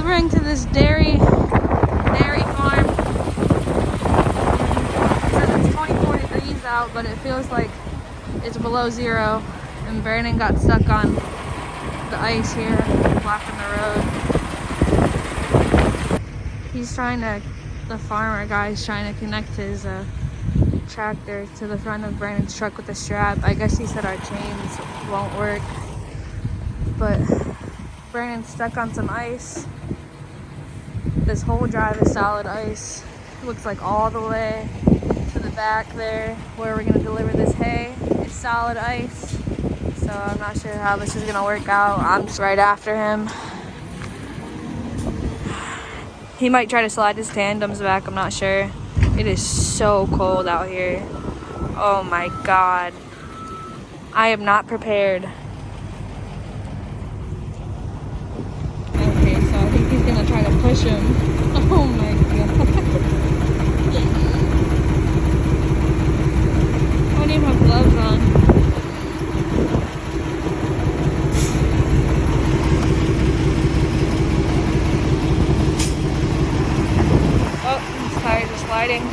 delivering to this dairy farm. It says it's 24 degrees out, but it feels like it's below zero. And Brandon got stuck on the ice here, blocking the road. The farmer guy's trying to connect his tractor to the front of Brandon's truck with a strap. I guess he said our chains won't work, but Brandon's stuck on some ice. This whole drive is solid ice. It looks like all the way to the back there where we're gonna deliver this hay is solid ice. So I'm not sure how this is gonna work out. I'm just right after him. He might try to slide his tandems back, I'm not sure. It is so cold out here. Oh my God. I am not prepared. Okay, so I think he's gonna try to push him. Oh my God. I don't even have gloves on. Tires are sliding.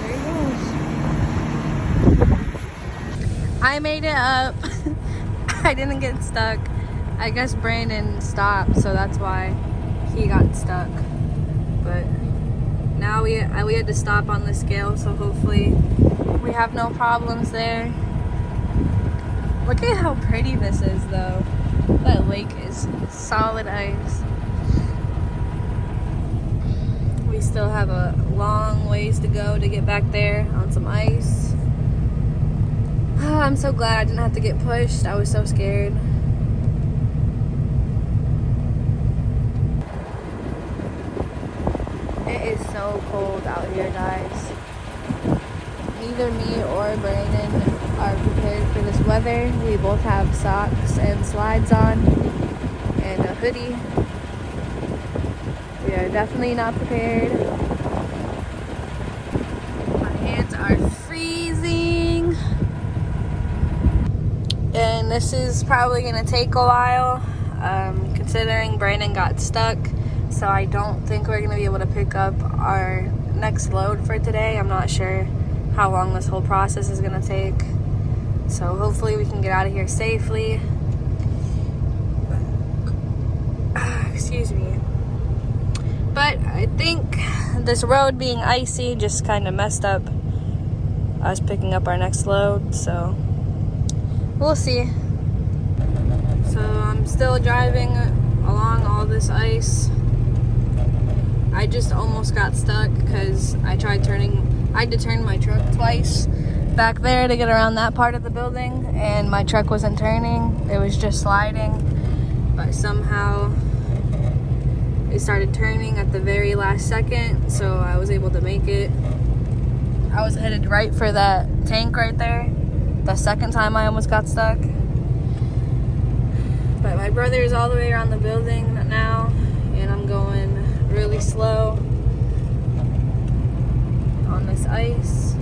There he goes. I made it up. I didn't get stuck. I guess Brandon stopped, so that's why he got stuck. But now we had to stop on the scale, so hopefully we have no problems there. Look at how pretty this is though. That lake is solid ice. We still have a long ways to go to get back there on some ice. I'm so glad I didn't have to get pushed. I was so scared. It is so cold out here, guys. Neither me or Brandon are prepared for this weather. We both have socks and slides on and a hoodie. We are definitely not prepared. My hands are freezing. And this is probably gonna take a while, considering Brandon got stuck. So I don't think we're gonna be able to pick up our next load for today. I'm not sure how long this whole process is gonna take. So hopefully we can get out of here safely. Excuse me. But I think this road being icy just kind of messed up us picking up our next load, so we'll see. So I'm still driving along all this ice. I just almost got stuck because I had to turn my truck twice back there to get around that part of the building, and my truck wasn't turning. It was just sliding, but somehow it started turning at the very last second, so I was able to make it. I was headed right for that tank right there the second time I almost got stuck. But my brother is all the way around the building now, and I'm going really slow on this ice.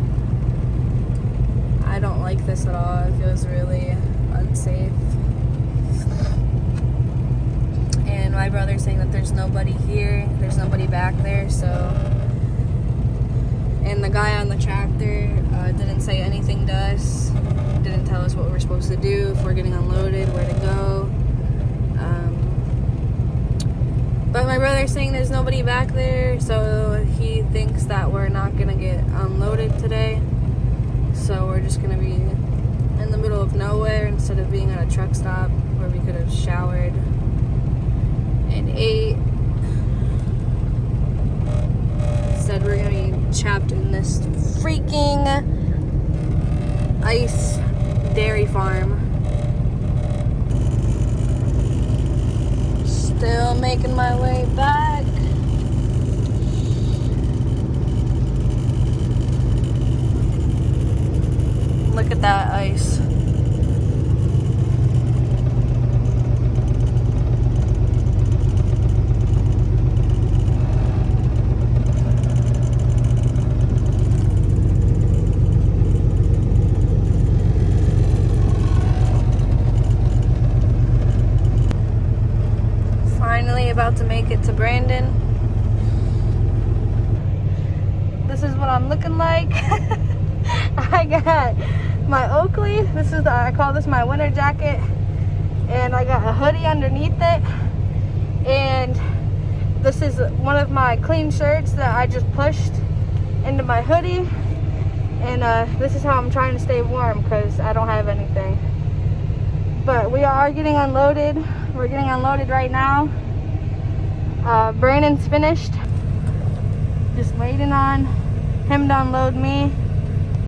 I don't like this at all. It feels really unsafe. And my brother's saying that there's nobody here. There's nobody back there, so. And the guy on the tractor didn't say anything to us. Didn't tell us what we're supposed to do, if we're getting unloaded, where to go. But my brother's saying there's nobody back there, so he thinks that we're not gonna get unloaded today. So we're just gonna be in the middle of nowhere instead of being at a truck stop where we could have showered and ate. Instead we're gonna be trapped in this freaking ice dairy farm. Still making my way back. Look at that ice. I'm looking like. I got my Oakley. This is I call this my winter jacket, and I got a hoodie underneath it, and this is one of my clean shirts that I just pushed into my hoodie, and this is how I'm trying to stay warm because I don't have anything. But we are getting unloaded. We're getting unloaded right now. Brandon's finished. Just waiting on him to unload me.